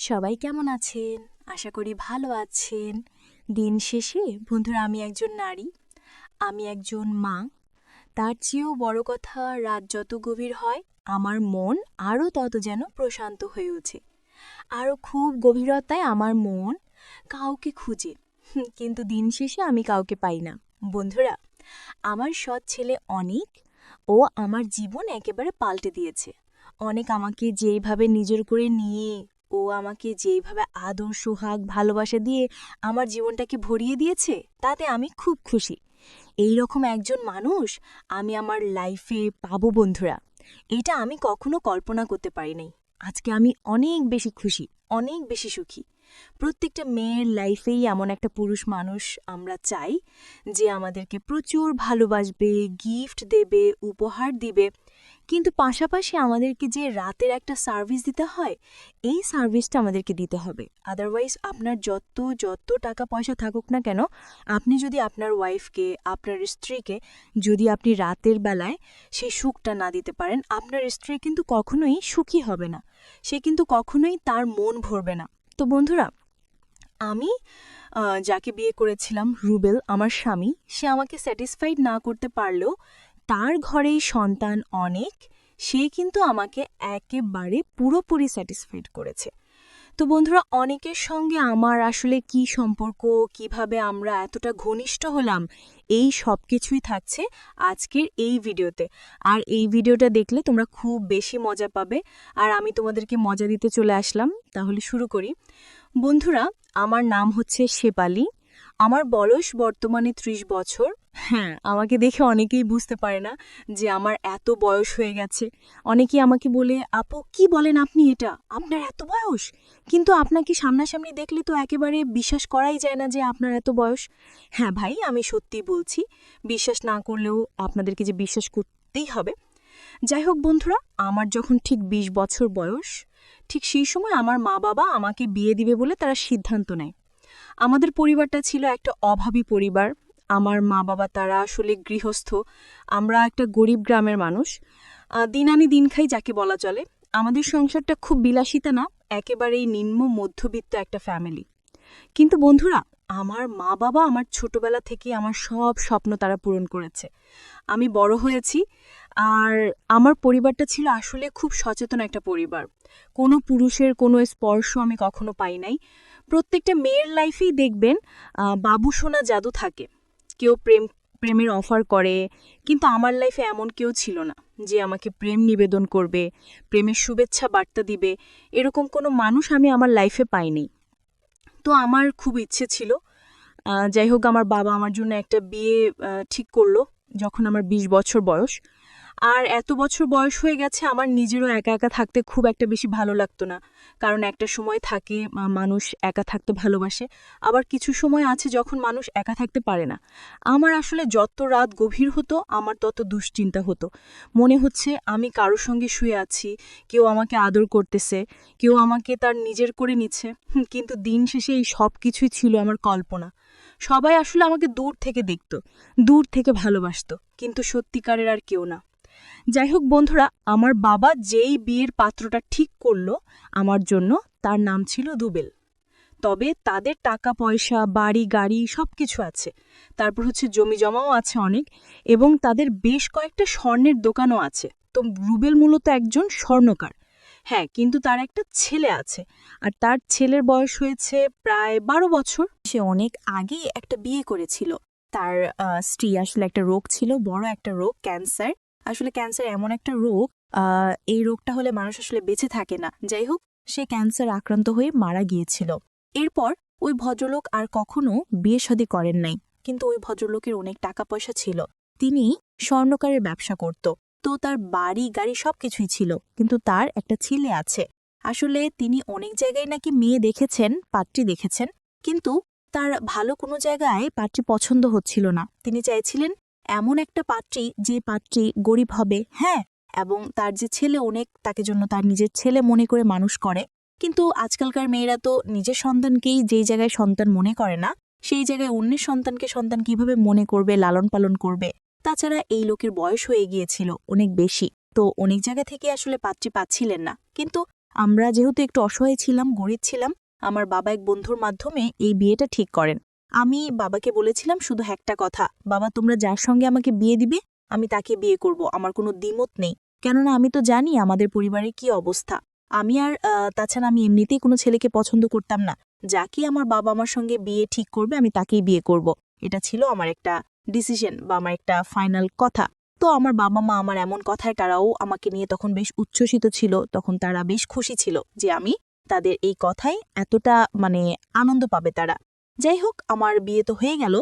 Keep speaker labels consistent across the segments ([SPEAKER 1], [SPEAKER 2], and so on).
[SPEAKER 1] সবাই কেমন আছেন? আশা করি ভালো আছেন। দিন শেষে বন্ধুরা আমি একজন নারী, আমি একজন মা। তার চেয়েও বড় কথা, রাত যত গভীর হয় আমার মন আরও তত যেন প্রশান্ত হয়ে ওঠে। আরও খুব গভীরতায় আমার মন কাউকে খুঁজে, কিন্তু দিন শেষে আমি কাউকে পাই না। বন্ধুরা, আমার সৎ ছেলে অনিক, ও আমার জীবন একেবারে পাল্টে দিয়েছে। অনেক আমাকে যেইভাবে নিজের করে নিয়ে, ও আমাকে যেইভাবে আদর সোহাগ ভালোবাসা দিয়ে আমার জীবনটাকে ভরিয়ে দিয়েছে, তাতে আমি খুব খুশি। এই রকম একজন মানুষ আমি আমার লাইফে পাবো বন্ধুরা, এটা আমি কখনো কল্পনা করতে পারি নাই। আজকে আমি অনেক বেশি খুশি, অনেক বেশি সুখী। প্রত্যেকটা মেয়ের লাইফেই এমন একটা পুরুষ মানুষ আমরা চাই, যে আমাদেরকে প্রচুর ভালোবাসবে, গিফট দেবে, উপহার দিবে, কিন্তু পাশাপাশি আমাদেরকে যে রাতের একটা সার্ভিস দিতে হয়, এই সার্ভিসটা আমাদেরকে দিতে হবে। আদারওয়াইজ আপনার যত টাকা পয়সা থাকুক না কেন, আপনি যদি আপনার ওয়াইফকে, আপনার স্ত্রীকে যদি আপনি রাতের বেলায় সেই সুখটা না দিতে পারেন, আপনার স্ত্রী কিন্তু কখনোই সুখী হবে না, সে কিন্তু কখনোই তার মন ভরবে না। তো বন্ধুরা, আমি যাকে বিয়ে করেছিলাম, রুবেল আমার স্বামী, সে আমাকে স্যাটিসফাইড না করতে পারলেও তার ঘরেই সন্তান অনেক, সে কিন্তু আমাকে একেবারে পুরোপুরি স্যাটিসফাইড করেছে। তো বন্ধুরা, অনেকের সঙ্গে আমার আসলে কি সম্পর্ক, কিভাবে আমরা এতটা ঘনিষ্ঠ হলাম, এই সব কিছুই থাকছে আজকের এই ভিডিওতে। আর এই ভিডিওটা দেখলে তোমরা খুব বেশি মজা পাবে, আর আমি তোমাদেরকে মজা দিতে চলে আসলাম। তাহলে শুরু করি। বন্ধুরা, আমার নাম হচ্ছে শেফালি, আমার বয়স বর্তমানে ৩০ বছর। হ্যাঁ, আমাকে দেখে অনেকেই বুঝতে পারে না যে আমার এত বয়স হয়ে গেছে। অনেকেই আমাকে বলে, আপু কি বলেন আপনি, এটা আপনার এত বয়স? কিন্তু আপনাকে সামনাসামনি দেখলে তো একেবারে বিশ্বাস করাই যায় না যে আপনার এত বয়স। হ্যাঁ ভাই, আমি সত্যিই বলছি, বিশ্বাস না করলেও আপনাদেরকে যে বিশ্বাস করতেই হবে। যাই হোক বন্ধুরা, আমার যখন ঠিক ২০ বছর বয়স, ঠিক সেই সময় আমার মা বাবা আমাকে বিয়ে দিবে বলে তারা সিদ্ধান্ত নেয়। আমাদের পরিবারটা ছিল একটা অভাবী পরিবার। আমার মা বাবা তারা আসলে গৃহস্থ, আমরা একটা গরিব গ্রামের মানুষ, দিন আনি দিন খাই যাকে বলা চলে। আমাদের সংসারটা খুব বিলাসিতা না, একেবারেই নিম্ন মধ্যবিত্ত একটা ফ্যামিলি। কিন্তু বন্ধুরা, আমার মা বাবা আমার ছোটবেলা থেকে আমার সব স্বপ্ন তারা পূরণ করেছে। আমি বড় হয়েছি, আর আমার পরিবারটা ছিল আসলে খুব সচেতন একটা পরিবার। কোনো পুরুষের কোনো স্পর্শ আমি কখনো পাই নাই। প্রত্যেকটা মেয়ের লাইফেই দেখবেন বাবু সোনা জাদু থাকে। কেউ প্রেমের অফার করে, কিন্তু আমার লাইফে এমন কেউ ছিল না যে আমাকে প্রেম নিবেদন করবে, প্রেমের শুভেচ্ছা বার্তা দিবে। এরকম কোনো মানুষ আমি আমার লাইফে পাইনি। তো আমার খুব ইচ্ছে ছিল। যাই হোক, আমার বাবা আমার জন্য একটা বিয়ে ঠিক করলো যখন আমার ২০ বছর বয়স। আর এত বছর বয়স হয়ে গেছে, আমার নিজেরও একা একা থাকতে খুব একটা বেশি ভালো লাগতো না। কারণ একটা সময় থাকে মানুষ একা থাকতে ভালোবাসে, আবার কিছু সময় আছে যখন মানুষ একা থাকতে পারে না। আমার আসলে যত রাত গভীর হতো আমার তত দুশ্চিন্তা হতো। মনে হচ্ছে আমি কারোর সঙ্গে শুয়ে আছি, কেউ আমাকে আদর করতেছে, কেউ আমাকে তার নিজের করে নিচ্ছে। কিন্তু দিন শেষে এই সব কিছুই ছিল আমার কল্পনা। সবাই আসলে আমাকে দূর থেকে দেখত, দূর থেকে ভালোবাসতো, কিন্তু সত্যিকারের আর কেউ না। যাই হোক বন্ধুরা, আমার বাবা যেই বিয়ের পাত্রটা ঠিক করলো আমার জন্য, তার নাম ছিল রুবেল। তবে তাদের টাকা পয়সা, বাড়ি গাড়ি সব কিছু আছে, তারপর হচ্ছে জমি জমাও আছে অনেক, এবং তাদের বেশ কয়েকটা স্বর্ণের দোকানও আছে। তো রুবেল মূলত একজন স্বর্ণকার। হ্যাঁ, কিন্তু তার একটা ছেলে আছে, আর তার ছেলের বয়স হয়েছে প্রায় ১২ বছর। সে অনেক আগে একটা বিয়ে করেছিল। তার স্ত্রী আসলে একটা রোগ ছিল, বড় একটা রোগ, ক্যান্সার। আসলে ক্যান্সার এমন একটা রোগ, এই রোগটা হলে মানুষ আসলে বেঁচে থাকে না। যাই হোক, সে ক্যান্সার আক্রান্ত হয়ে মারা গিয়েছিল। এরপর ওই ভদ্রলোক আর কখনো বিয়ে শাদী করেন নাই, কিন্তু ওই ভদ্রলোকের অনেক টাকা পয়সা ছিল। তিনি স্বর্ণকারের ব্যবসা করত, তো তার বাড়ি গাড়ি সবকিছুই ছিল, কিন্তু তার একটা ছেলে আছে। আসলে তিনি অনেক জায়গায় নাকি মেয়ে দেখেছেন, পাত্রী দেখেছেন, কিন্তু তার ভালো কোনো জায়গায় পাত্রী পছন্দ হচ্ছিল না। তিনি চাইছিলেন এমন একটা পাত্রী, যে পাত্রী গরিব হবে, হ্যাঁ, এবং তার যে ছেলে অনেক, তাকে জন্য তার নিজের ছেলে মনে করে মানুষ করে। কিন্তু আজকালকার মেয়েরা তো নিজের সন্তানকেই যেই জায়গায় সন্তান মনে করে না, সেই জায়গায় অন্যের সন্তানকে সন্তান কিভাবে মনে করবে, লালন পালন করবে। তাছাড়া এই লোকের বয়স হয়ে গিয়েছিল অনেক বেশি, তো অনেক জায়গা থেকে আসলে পাত্রী পাচ্ছিলেন না। কিন্তু আমরা যেহেতু একটু অসহায় ছিলাম, গরিব ছিলাম, আমার বাবা এক বন্ধুর মাধ্যমে এই বিয়েটা ঠিক করেন। আমি বাবাকে বলেছিলাম শুধু একটা কথা, বাবা তোমরা যার সঙ্গে আমাকে বিয়ে দিবে আমি তাকে বিয়ে করব, আমার কোনো দ্বিমত নেই। কেননা আমি তো জানি আমাদের পরিবারের কি অবস্থা। আমি আর তাছাড়া আমি এমনিতেই কোনো ছেলেকে পছন্দ করতাম না। যাকে আমার বাবা আমার সঙ্গে বিয়ে ঠিক করবে আমি তাকেই বিয়ে করব। এটা ছিল আমার একটা ডিসিশন বা আমার একটা ফাইনাল কথা। তো আমার বাবা মা আমার এমন কথায় তারাও আমাকে নিয়ে তখন বেশ উচ্ছ্বসিত ছিল, তখন তারা বেশ খুশি ছিল যে আমি তাদের এই কথায় এতটা আনন্দ পাবে তারা। যাই হোক, আমার বিয়ে তো হয়ে গেল,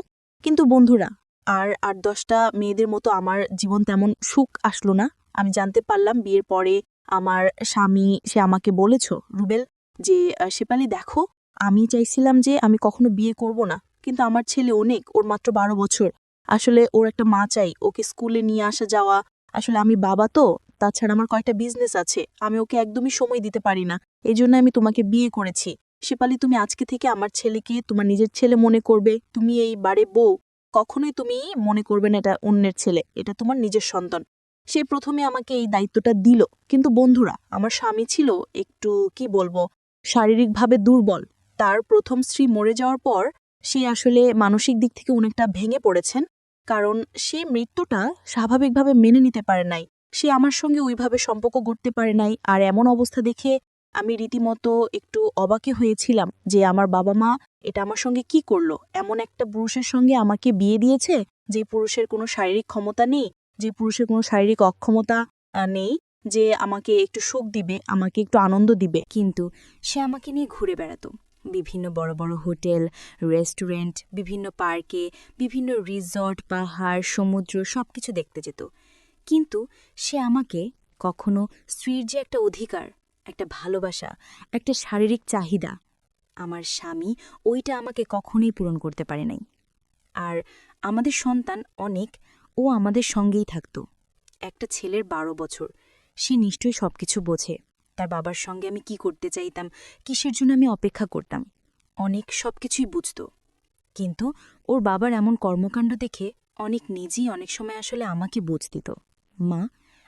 [SPEAKER 1] কিন্তু বন্ধুরা আর ৮-১০টা মেয়েদের মতো আমার জীবন তেমন সুখ আসলো না। আমি জানতে পারলাম বিয়ের পরে আমার স্বামী সে আমাকে বলেছ, রুবেল, যে শেফালি দেখো, আমি চাইছিলাম যে আমি কখনো বিয়ে করব না, কিন্তু আমার ছেলে অনেক, ওর মাত্র ১২ বছর, আসলে ওর একটা মা চাই, ওকে স্কুলে নিয়ে আসা যাওয়া, আসলে আমি বাবা তো, তাছাড়া আমার কয়েকটা বিজনেস আছে, আমি ওকে একদমই সময় দিতে পারি না, এই জন্য আমি তোমাকে বিয়ে করেছি। শেফালি, তুমি আজকে থেকে আমার ছেলেকে তোমার নিজের ছেলে মনে করবে, তুমি এই বাড়ি বউ, কখনোই তুমি মনে করবে না এটা অন্যের ছেলে, এটা তোমার নিজের সন্তান। সে প্রথমে আমাকে এই দায়িত্বটা দিল, কিন্তু বন্ধুরা আমার স্বামী ছিল একটু কি বলবো শারীরিকভাবে দুর্বল। তার প্রথম স্ত্রী মরে যাওয়ার পর সে আসলে মানসিক দিক থেকে অনেকটা ভেঙে পড়েছেন, কারণ সে মৃত্যুটা স্বাভাবিকভাবে মেনে নিতে পারে নাই। সে আমার সঙ্গে ওইভাবে সম্পর্ক গড়তে পারে নাই। আর এমন অবস্থা দেখে আমি রীতিমতো একটু অবাকে হয়েছিলাম যে আমার বাবা মা এটা আমার সঙ্গে কি করলো, এমন একটা পুরুষের সঙ্গে আমাকে বিয়ে দিয়েছে যে পুরুষের কোনো শারীরিক ক্ষমতা নেই, যে পুরুষের কোনো শারীরিক অক্ষমতা নেই, যে আমাকে একটু সুখ দিবে, আমাকে একটু আনন্দ দিবে। কিন্তু সে আমাকে নিয়ে ঘুরে বেড়াতো বিভিন্ন বড় বড় হোটেল, রেস্টুরেন্ট, বিভিন্ন পার্কে, বিভিন্ন রিসর্ট, পাহাড়, সমুদ্র সবকিছু দেখতে যেত। কিন্তু সে আমাকে কখনো স্ত্রীর যে একটা অধিকার, একটা ভালোবাসা, একটা শারীরিক চাহিদা, আমার স্বামী ওইটা আমাকে কখনোই পূরণ করতে পারে নাই। আর আমাদের সন্তান অনেক, ও আমাদের সঙ্গেই থাকত। একটা ছেলের ১২ বছর, সে নিশ্চয়ই সবকিছু বোঝে। তার বাবার সঙ্গে আমি কি করতে চাইতাম, কিসের জন্য আমি অপেক্ষা করতাম, অনেক সবকিছুই বুঝত। কিন্তু ওর বাবার এমন কর্মকাণ্ড দেখে অনেক নিজেই অনেক সময় আসলে আমাকে বুঝ দিত, মা,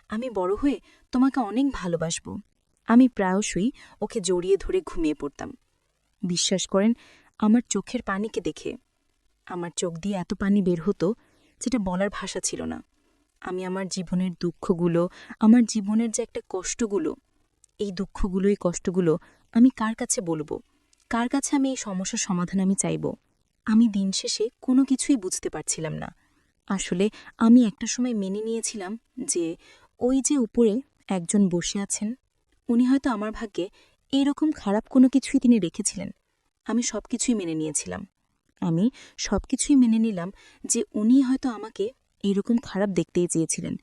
[SPEAKER 1] আমি বড় হয়ে তোমাকে অনেক ভালোবাসব। আমি প্রায়শই ওকে জড়িয়ে ধরে ঘুমিয়ে পড়তাম। বিশ্বাস করেন, আমার চোখের পানিকে দেখে আমার চোখ দিয়ে এত পানি বের হতো যেটা বলার ভাষা ছিল না। আমি আমার জীবনের দুঃখগুলো, আমার জীবনের যে একটা কষ্টগুলো, এই দুঃখগুলো, এই কষ্টগুলো আমি কার কাছে বলবো, কার কাছে আমি এই সমস্যার সমাধান আমি চাইব? আমি দিন শেষে কোনো কিছুই বুঝতে পারছিলাম না। আসলে আমি একটা সময় মেনে নিয়েছিলাম যে ওই যে উপরে একজন বসে আছেন, উনি হয়তো আমার ভাগ্যে এইরকম খারাপ কোনো কিছুই তিনি রেখেছিলেন। আমি সবকিছুই মেনে নিয়েছিলাম। আমি সবকিছুই মেনে নিলাম যে উনি হয়তো আমাকে এইরকম খারাপ দেখতেই চেয়েছিলেন,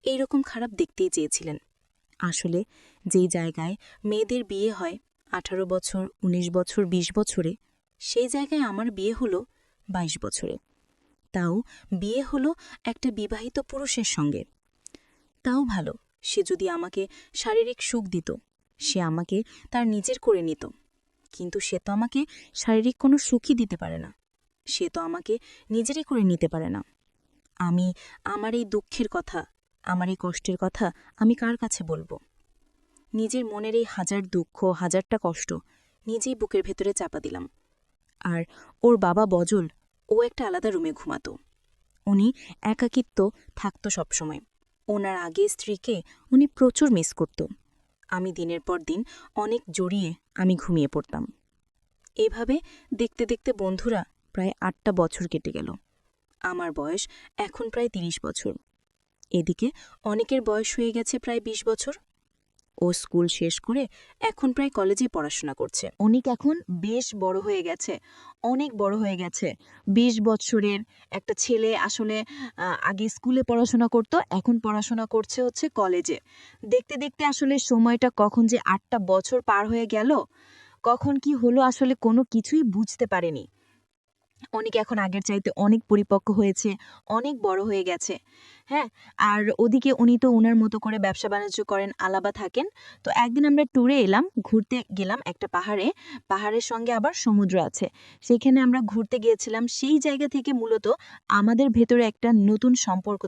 [SPEAKER 1] এইরকম খারাপ দেখতেই চেয়েছিলেন। আসলে যেই জায়গায় মেয়েদের বিয়ে হয় ১৮ বছর, ১৯ বছর, ২০ বছরে, সেই জায়গায় আমার বিয়ে হলো ২২ বছরে। তাও বিয়ে হলো একটা বিবাহিত পুরুষের সঙ্গে। তাও ভালো, সে যদি আমাকে শারীরিক সুখ দিত, সে আমাকে তার নিজের করে নিত। কিন্তু সে তো আমাকে শারীরিক কোনো সুখই দিতে পারে না, সে তো আমাকে নিজেরই করে নিতে পারে না। আমি আমার এই দুঃখের কথা, আমার এই কষ্টের কথা আমি কার কাছে বলবো? নিজের মনের এই হাজার দুঃখ, হাজারটা কষ্ট নিজেই বুকের ভেতরে চাপা দিলাম। আর ওর বাবা বজল, ও একটা আলাদা রুমে ঘুমাতো। উনি একাকিত্ব থাকতো সবসময়। ওনার আগে স্ত্রীকে উনি প্রচুর মিস করত। আমি দিনের পর দিন অনেক জড়িয়ে আমি ঘুমিয়ে পড়তাম। এভাবে দেখতে দেখতে বন্ধুরা প্রায় ৮টা বছর কেটে গেল। আমার বয়স এখন প্রায় ৩০ বছর। এদিকে অনেকের বয়স হয়ে গেছে প্রায় ২০ বছর। ও স্কুল শেষ করে এখন প্রায় কলেজে পড়াশোনা করছে। অনেক এখন বেশ বড় হয়ে গেছে, অনেক বড় হয়ে গেছে। ২০ বছরের একটা ছেলে আসলে আগে স্কুলে পড়াশোনা করত, এখন পড়াশোনা করছে হচ্ছে কলেজে। দেখতে দেখতে আসলে সময়টা কখন যে ৮টা বছর পার হয়ে গেল, কখন কি হলো আসলে কোনো কিছুই বুঝতে পারেনি। অনেক এখন আগের চাইতে অনেক পরিপক্ক হয়েছে, অনেক বড় হয়ে গেছে। হ্যাঁ, আর ওদিকে উনি তো ওনার মতো করে ব্যবসা বাণিজ্য করেন, আলাবা থাকেন। তো একদিন আমরা ট্যুরে এলাম, ঘুরতে গেলাম একটা পাহাড়ে। পাহাড়ের সঙ্গে আবার সমুদ্র আছে। সেখানে আমরা ঘুরতে গিয়েছিলাম। সেই জায়গা থেকে মূলত আমাদের ভেতরে একটা নতুন সম্পর্ক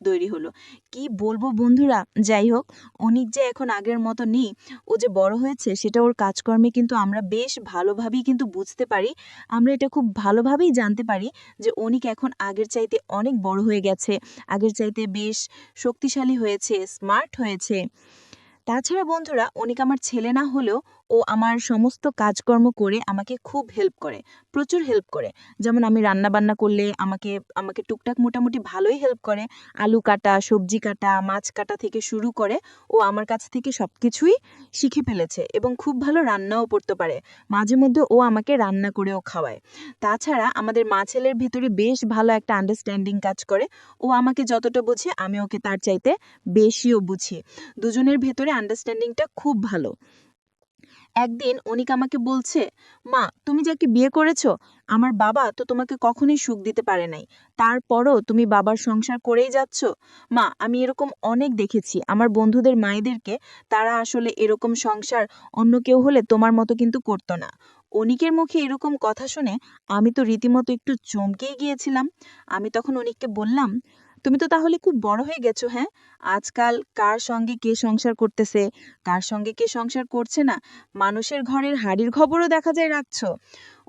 [SPEAKER 1] তৈরি হলো। কি বলবো বন্ধুরা? যাই হোক, অনিক যে এখন আগের মতো নেই, ও যে বড় হয়েছে সেটা ওর কাজকর্মে কিন্তু আমরা বেশ ভালোভাবেই কিন্তু বুঝতে পারি। আমরা এটা খুব ভালোভাবেই জানতে পারি যে অনিক এখন আগের চাইতে অনেক বড় হয়ে গেছে, আগের চাইতে বেশ শক্তিশালী হয়েছে, স্মার্ট হয়েছে। তাছাড়া বন্ধুরা, অনিক আমার ছেলে না হলেও ও আমার সমস্ত কাজকর্ম করে আমাকে খুব হেল্প করে, প্রচুর হেল্প করে। যেমন আমি রান্না বান্না করলে আমাকে আমাকে টুকটাক মোটামুটি ভালোই হেল্প করে। আলু কাটা, সবজি কাটা, মাছ কাটা থেকে শুরু করে ও আমার কাছ থেকে সব কিছুই শিখে ফেলেছে এবং খুব ভালো রান্নাও করতে পারে। মাঝে মধ্যে ও আমাকে রান্না করেও খাওয়ায়। তাছাড়া আমাদের মা ছেলের ভিতরে বেশ ভালো একটা আন্ডারস্ট্যান্ডিং কাজ করে। ও আমাকে যতটা বোঝে আমি ওকে তার চাইতে বেশিও বুঝি। দুজনের ভেতরে আন্ডারস্ট্যান্ডিংটা খুব ভালো। একদিন অনিক আমাকে বলছে, মা তুমি যাকে বিয়ে করেছো, আমার বাবা তো তোমাকে কখনোই সুখ দিতে পারে নাই, তারপরও তুমি বাবার সংসার করেই যাচ্ছ। মা, আমি এরকম অনেক দেখেছি আমার বন্ধুদের মায়েদেরকে, তারা আসলে এরকম সংসার অন্য কেউ হলে তোমার মতো কিন্তু করতো না। অনিকের মুখে এরকম কথা শুনে আমি তো রীতিমতো একটু চমকেই গিয়েছিলাম। আমি তখন অনিককে বললাম, তুমি তো তাহলে খুব বড় হয়ে গেছো। হ্যাঁ, আজকাল কার সঙ্গে কে সংসার করতেছে, কার সঙ্গে কে সংসার করছে না, মানুষের ঘরের হাঁড়ির খবরও দেখা যায় রাখছো।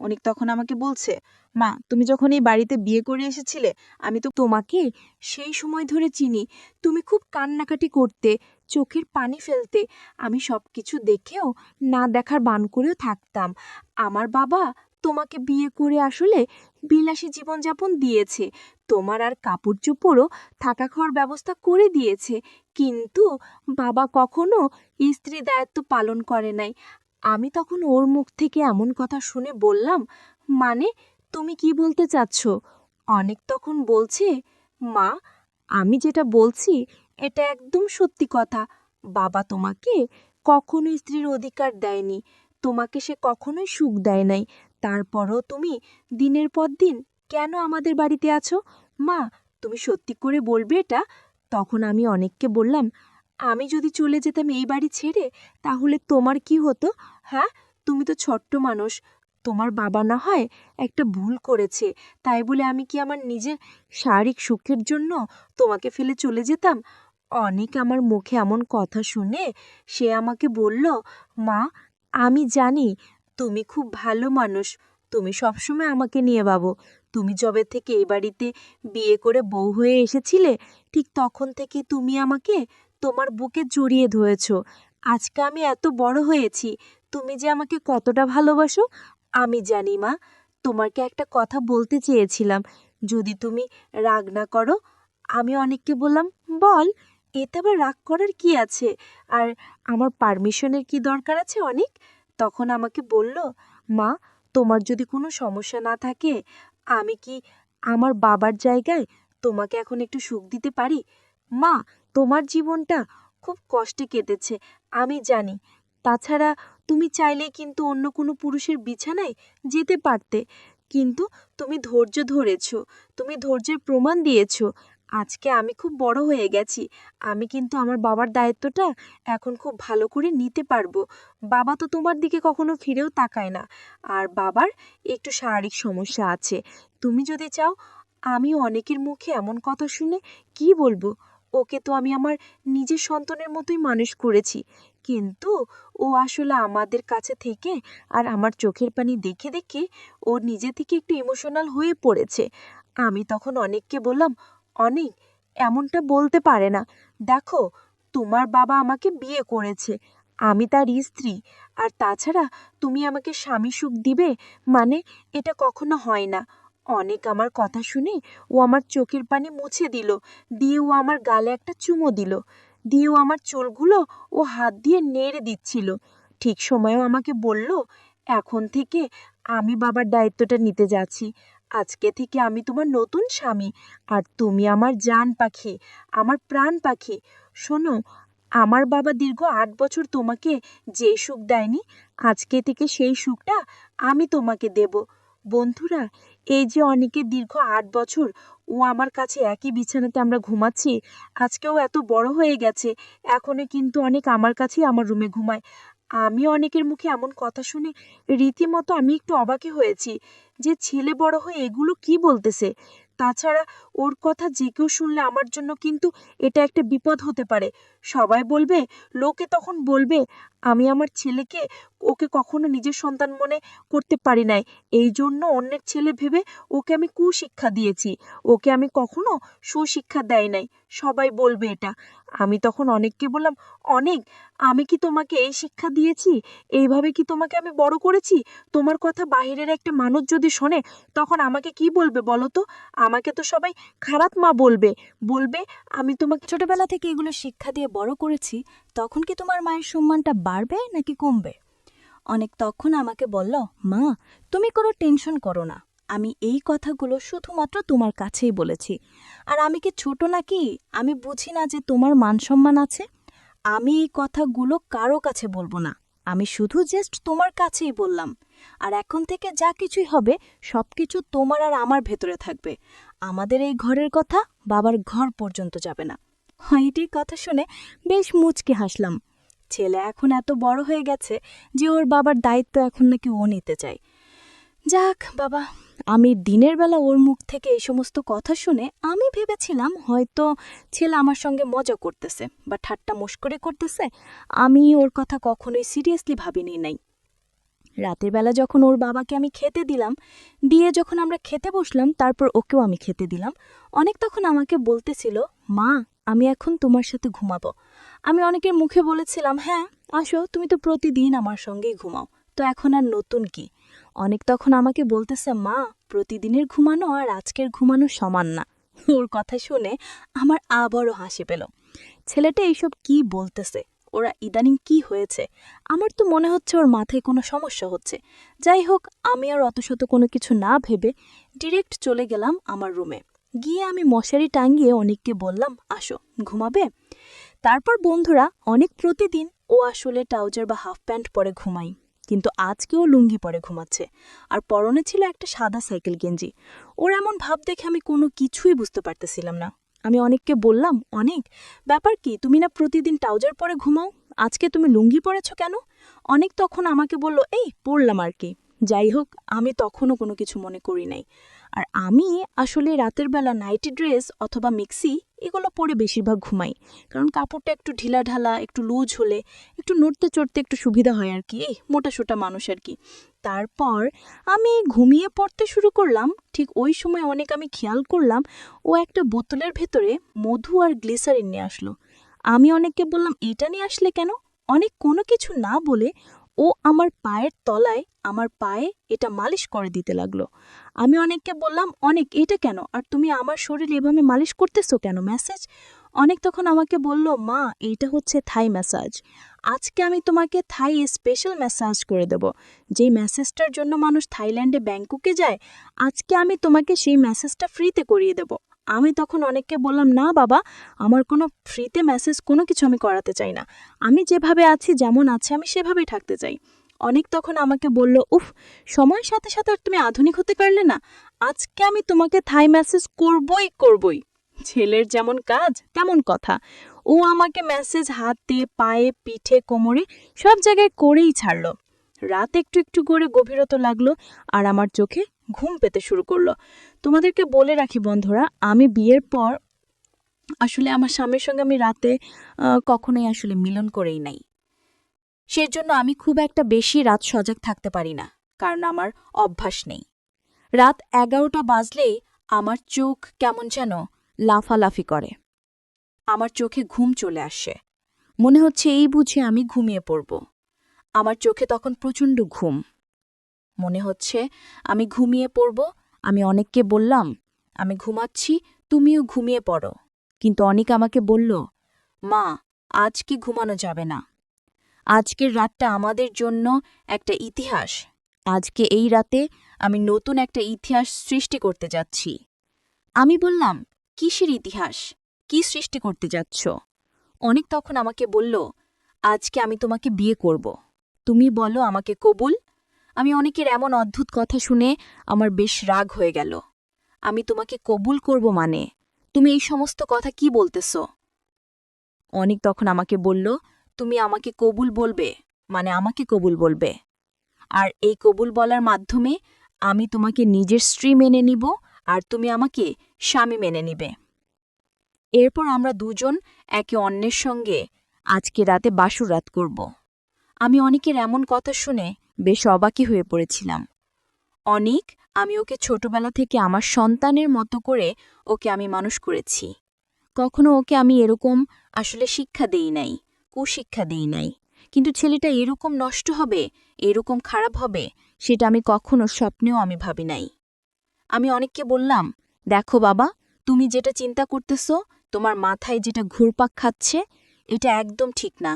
[SPEAKER 1] অনিক তখন আমাকে বলছে, মা তুমি যখন এই বাড়িতে বিয়ে করে এসেছিলে আমি তো তোমাকে সেই সময় ধরে চিনি। তুমি খুব কান্নাকাটি করতে, চোখের পানি ফেলতে। আমি সব কিছু দেখেও না দেখার বান করেও থাকতাম। আমার বাবা তোমাকে বিয়ে করে আসলে বিলাসী জীবনযাপন দিয়েছে, তোমার আর কাপড় চোপড়ও থাকা খাওয়ার ব্যবস্থা করে দিয়েছে, কিন্তু বাবা কখনো স্ত্রী দায়িত্ব পালন করে নাই। আমি তখন ওর মুখ থেকে এমন কথা শুনে বললাম, মানে তুমি কি বলতে চাচ্ছ? অনেক তখন বলছে, মা আমি যেটা বলছি এটা একদম সত্যি কথা। বাবা তোমাকে কখনো স্ত্রীর অধিকার দেয়নি, তোমাকে সে কখনোই সুখ দেয় নাই। তারপরও তুমি দিনের পর দিন কেন আমাদের বাড়িতে আছো? মা তুমি সত্যি করে বলবে এটা? তখন আমি অনেককে বললাম, আমি যদি চলে যেতাম এই বাড়ি ছেড়ে তাহলে তোমার কি হতো? হ্যাঁ, তুমি তো ছোট্ট মানুষ, তোমার বাবা না হয় একটা ভুল করেছে, তাই বলে আমি কি আমার নিজের শারীরিক সুখের জন্য তোমাকে ফেলে চলে যেতাম? অনেক আমার মুখে এমন কথা শুনে সে আমাকে বলল, মা আমি জানি তুমি খুব ভালো মানুষ, তুমি সবসময় আমাকে নিয়ে ভাবো। তুমি যবে থেকে এই বাড়িতে বিয়ে করে বউ হয়ে এসেছিলে ঠিক তখন থেকে তুমি আমাকে তোমার বুকে জড়িয়ে ধরেছ। আজকে আমি এত বড় হয়েছি, তুমি যে আমাকে কতটা ভালোবাসো আমি জানি। মা তোমাকে একটা কথা বলতে চেয়েছিলাম, যদি তুমি রাগ না করো। আমি অনেককে বললাম, বল, এতে আবার রাগ করার কি আছে, আর আমার পারমিশনের কি দরকার আছে অনেক? তখন আমাকে বলল, মা তোমার যদি কোনো সমস্যা না থাকে আমি কি আমার বাবার জায়গায় তোমাকে এখন একটু সুখ দিতে পারি? মা তোমার জীবনটা খুব কষ্টে কেটেছে আমি জানি, তাছাড়া তুমি চাইলে কিন্তু অন্য কোনো পুরুষের বিছানায় যেতে পারতে, কিন্তু তুমি ধৈর্য ধরেছ, তুমি ধৈর্যের প্রমাণ দিয়েছ। আজকে আমি খুব বড় হয়ে গেছি, আমি কিন্তু আমার বাবার দায়িত্বটা এখন খুব ভালো করে নিতে পারবো। বাবা তো তোমার দিকে কখনো ফিরেও তাকায় না, আর বাবার একটু শারীরিক সমস্যা আছে। তুমি যদি চাও, আমি অনেকের মুখে এমন কথা শুনে কি বলবো, ওকে তো আমি আমার নিজের সন্তানের মতোই মানুষ করেছি, কিন্তু ও আসলে আমাদের কাছে থেকে আর আমার চোখের পানি দেখে দেখে ও নিজে থেকে একটু ইমোশনাল হয়ে পড়েছে। আমি তখন অনেককে বললাম, অনেক এমনটা বলতে পারে না, দেখো তোমার বাবা আমাকে বিয়ে করেছে, আমি তার স্ত্রী, আর তাছাড়া তুমি আমাকে স্বামী সুখ দিবে মানে এটা কখনো হয় না। অনেক আমার কথা শুনে ও আমার চোখের পানি মুছে দিল, দিয়ে ও আমার গালে একটা চুমো দিল, দিয়ে ও আমার চুলগুলো ও হাত দিয়ে নেড়ে দিচ্ছিল। ঠিক সময়েও আমাকে বলল, এখন থেকে আমি বাবার দায়িত্বটা নিতে যাচ্ছি, আজকে থেকে আমি তোমার নতুন স্বামী, আর তুমি আমার জান পাখি, আমার প্রাণ পাখি। শোনো, আমার বাবা দীর্ঘ 8 বছর তোমাকে যে সুখ দেয়নি, আজকে থেকে সেই সুখটা আমি তোমাকে দেব। বন্ধুরা, এই যে অনেকের দীর্ঘ ৮ বছর ও আমার কাছে একই বিছানাতে আমরা ঘুমাচ্ছি, আজকেও এত বড় হয়ে গেছে, এখনো কিন্তু অনেক আমার কাছেই আমার রুমে ঘুমায়। আমি অনেকের মুখে এমন কথা শুনে রীতিমতো আমি একটু অবাকই হয়েছি যে ছেলে বড় হয়ে এগুলো কি বলতেছে। তাছাড়া ওর কথা যে কেউ শুনলে আমার জন্য কিন্তু এটা একটা বিপদ হতে পারে। সবাই বলবে, লোকে তখন বলবে আমি আমার ছেলেকে ওকে কখনো নিজের সন্তান মনে করতে পারি নাই, এই জন্য অন্যের ছেলে ভেবে ওকে আমি কুশিক্ষা দিয়েছি, ওকে আমি কখনো সুশিক্ষা দেয় নাই, সবাই বলবে এটা। আমি তখন অনেককে বললাম, অনেক, আমি কি তোমাকে এই শিক্ষা দিয়েছি? এইভাবে কি তোমাকে আমি বড় করেছি? তোমার কথা বাহিরের একটা মানুষ যদি শোনে তখন আমাকে কি বলবে বলো তো? আমাকে তো সবাই খারাপ মা বলবে, বলবে আমি তোমাকে ছোটবেলা থেকে এগুলো শিক্ষা দিয়ে বড় করেছি, তখন কি তোমার মায়ের সম্মানটা বাড়বে নাকি কমবে? অনেক তখন আমাকে বলল, মা তুমি কোনো টেনশন করো না, আমি এই কথাগুলো শুধুমাত্র তোমার কাছেই বলেছি। আর আমি কি ছোট নাকি? আমি বুঝি না যে তোমার মান সম্মান আছে? আমি এই কথাগুলো কারো কাছে বলবো না, আমি শুধু জাস্ট তোমার কাছেই বললাম। আর এখন থেকে যা কিছুই হবে সবকিছু তোমার আর আমার ভেতরে থাকবে, আমাদের এই ঘরের কথা বাবার ঘর পর্যন্ত যাবে না। এটির কথা শুনে বেশ মুচকি হাসলাম। ছেলে এখন এত বড় হয়ে গেছে যে ওর বাবার দায়িত্ব এখন নাকি ও নিতে চায়। যাক বাবা, আমি দিনের বেলা ওর মুখ থেকে এই সমস্ত কথা শুনে আমি ভেবেছিলাম হয়তো ছেলে আমার সঙ্গে মজা করতেছে বা ঠাট্টা মস্করি করতেছে, আমি ওর কথা কখনোই সিরিয়াসলি ভাবিনি নাই। রাতের বেলা যখন ওর বাবাকে আমি খেতে দিলাম, দিয়ে যখন আমরা খেতে বসলাম, তারপর ওকেও আমি খেতে দিলাম, অনেক তখন আমাকে বলতেছিল, মা আমি এখন তোমার সাথে ঘুমাবো। আমি অনেকের মুখে বলেছিলাম, হ্যাঁ আসো, তুমি তো প্রতিদিন আমার সঙ্গেই ঘুমাও, তো এখন আর নতুন কি? অনেক তখন আমাকে বলতেছে, মা প্রতিদিনের ঘুমানো আর আজকের ঘুমানো সমান না। ওর কথা শুনে আমার আবারও হাসি পেল। ছেলেটা এইসব কি বলতেছে? ওরা ইদানিং কি হয়েছে? আমার তো মনে হচ্ছে ওর মাথায় কোনো সমস্যা হচ্ছে। যাই হোক, আমি আর অতশত কোনো কিছু না ভেবে ডিরেক্ট চলে গেলাম আমার রুমে। গিয়ে আমি মশারি টাঙিয়ে অনেককে বললাম, আসো ঘুমাবে। তারপর বন্ধুরা, অনেক প্রতিদিন ও আসলে ট্রাউজার বা হাফ প্যান্ট পরে ঘুমাই, কিন্তু আজকেও লুঙ্গি পরে ঘুমাচ্ছে, আর পরনে ছিল একটা সাদা সাইকেল গেঞ্জি। ওর এমন ভাব দেখে আমি কোনো কিছুই বুঝতে পারতেছিলাম না। আমি অনেককে বললাম, অনেক, ব্যাপার কি, তুমি না প্রতিদিন ট্রাউজার পরে ঘুমাও, আজকে তুমি লুঙ্গি পরেছ কেন? অনেক তখন আমাকে বলল, এই পড়লাম আর কি। যাই হোক, আমি তখনও কোনো কিছু মনে করি নাই। আর আমি আসলে রাতের বেলা নাইটি ড্রেস অথবা মিক্সি এগুলো পরে বেশিরভাগ ঘুমাই, কারণ কাপড়টা একটু ঢিলা ঢালা, একটু লুজ হলে একটু নড়তে চড়তে একটু সুবিধা হয় আর কি, এই মোটাসোটা মানুষ আর কি। তারপর আমি ঘুমিয়ে পড়তে শুরু করলাম। ঠিক ওই সময় অনেক আমি খেয়াল করলাম ও একটা বোতলের ভেতরে মধু আর গ্লিসারিন নিয়ে আসলো। আমি অনেককে বললাম, এটা নিয়ে আসলে কেন? অনেক কোনো কিছু না বলে ও আমার পায়ের তলায় আমার পায়ে এটা মালিশ করে দিতে লাগলো। আমি অনেককে বললাম, অনেক এটা কেন, আর তুমি আমার শরীর এভাবে মালিশ করতেছো কেন, ম্যাসেজ? অনেক তখন আমাকে বলল, মা এইটা হচ্ছে থাই ম্যাসাজ, আজকে আমি তোমাকে থাই স্পেশাল ম্যাসাজ করে দেব, যেই ম্যাসেজটার জন্য মানুষ থাইল্যান্ডে ব্যাংককে যায়, আজকে আমি তোমাকে সেই ম্যাসেজটা ফ্রিতে করিয়ে দেব। আমি তখন অনেককে বললাম, না বাবা, আমার কোনো ফ্রিতে ম্যাসেজ কোনো কিছু আমি করাতে চাই না, আমি যেভাবে আছি যেমন আছে আমি সেভাবেই থাকতে চাই। অনেক তখন আমাকে বলল, উফ, সময়ের সাথে সাথে আর তুমি আধুনিক হতে পারলে না, আজকে আমি তোমাকে থাই ম্যাসেজ করবই করবই। ছেলের যেমন কাজ তেমন কথা, ও আমাকে মেসেজ হাতে পায়ে পিঠে কোমরে সব জায়গায় করেই ছাড়ল। রাত একটু একটু করে গভীরতা লাগলো আর আমার চোখে ঘুম পেতে শুরু করলো। তোমাদেরকে বলে রাখি বন্ধুরা, আমি বিয়ের পর আসলে আমার স্বামীর সঙ্গে আমি রাতে কখনোই আসলে মিলন করেই নাই। সেজন্য আমি খুব একটা বেশি রাত সজাগ থাকতে পারি না, কারণ আমার অভ্যাস নেই। রাত 11টা বাজলেই আমার চোখ কেমন যেন লাফালাফি করে, আমার চোখে ঘুম চলে আসে, মনে হচ্ছে এই বুঝে আমি ঘুমিয়ে পড়ব। আমার চোখে তখন প্রচণ্ড ঘুম, মনে হচ্ছে আমি ঘুমিয়ে পড়ব। আমি অনেককে বললাম, আমি ঘুমাচ্ছি, তুমিও ঘুমিয়ে পড়ো, কিন্তু অনেক আমাকে বলল, মা আজ কি ঘুমানো যাবে না, আজকের রাতটা আমাদের জন্য একটা ইতিহাস, আজকে এই রাতে আমি নতুন একটা ইতিহাস সৃষ্টি করতে যাচ্ছি। আমি বললাম, কিসের ইতিহাস, কি সৃষ্টি করতে যাচ্ছ? অনেক তখন আমাকে বলল, আজকে আমি তোমাকে বিয়ে করব, তুমি বলো আমাকে কবুল। আমি অনেকের এমন অদ্ভুত কথা শুনে আমার বেশ রাগ হয়ে গেল। আমি তোমাকে কবুল করব মানে তুমি এই সমস্ত কথা কি বলতেছ? অনেক তখন আমাকে বলল, তুমি আমাকে কবুল বলবে মানে আমাকে কবুল বলবে। আর এই কবুল বলার মাধ্যমে আমি তোমাকে নিজের স্ত্রী মেনে নিব আর তুমি আমাকে স্বামী মেনে নিবে। এরপর আমরা দুজন একে অন্যের সঙ্গে আজকে রাতে বাসর রাত করব। আমি অনেকের এমন কথা শুনে বেশ অবাকই হয়ে পড়েছিলাম। অনেক, আমি ওকে ছোটবেলা থেকে আমার সন্তানের মতো করে ওকে আমি মানুষ করেছি। কখনো ওকে আমি এরকম আসলে শিক্ষা দেই নাই, কুশিক্ষা দেই নাই। কিন্তু ছেলেটা এরকম নষ্ট হবে, এরকম খারাপ হবে, সেটা আমি কখনো স্বপ্নেও আমি ভাবি নাই। আমি অনেককে বললাম, দেখো বাবা, তুমি যেটা চিন্তা করতেছ, তোমার মাথায় যেটা ঘুরপাক খাচ্ছে, এটা একদম ঠিক না।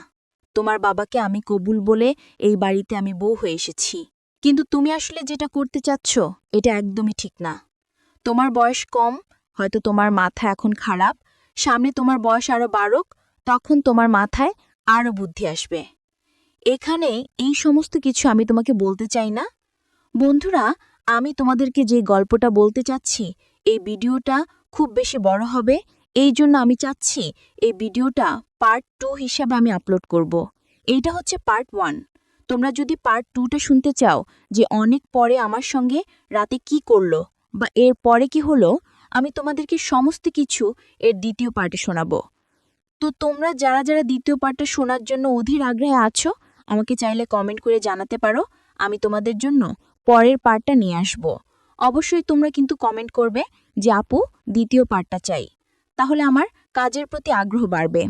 [SPEAKER 1] তোমার বাবাকে আমি কবুল বলে এই বাড়িতে আমি বউ হয়ে এসেছি। কিন্তু তুমি আসলে যেটা করতে চাচ্ছ, এটা একদমই ঠিক না। তোমার বয়স কম, হয়তো তোমার মাথা এখন খারাপ, সামনে তোমার বয়স আরও বাড়ুক, তখন তোমার মাথায় আরও বুদ্ধি আসবে। এখানে এই সমস্ত কিছু আমি তোমাকে বলতে চাই না। বন্ধুরা, আমি তোমাদেরকে যে গল্পটা বলতে চাচ্ছি, এই ভিডিওটা খুব বেশি বড় হবে, এই জন্য আমি চাচ্ছি এই ভিডিওটা পার্ট 2 হিসাবে আমি আপলোড করব। এইটা হচ্ছে পার্ট 1। তোমরা যদি পার্ট 2টা শুনতে চাও, যে অনেক পরে আমার সঙ্গে রাতে কি করলো বা এর পরে কি হলো, আমি তোমাদেরকে সমস্ত কিছু এর দ্বিতীয় পার্টে শোনাবো। তো তোমরা যারা যারা দ্বিতীয় পার্টটা শোনার জন্য অধীর আগ্রহে আছো, আমাকে চাইলে কমেন্ট করে জানাতে পারো। আমি তোমাদের জন্য পরের পার্টটা নিয়ে আসব। অবশ্যই তোমরা কিন্তু কমেন্ট করবে যে আপু দ্বিতীয় পার্টটা চাই, তাহলে আমার কাজের প্রতি আগ্রহ বাড়বে।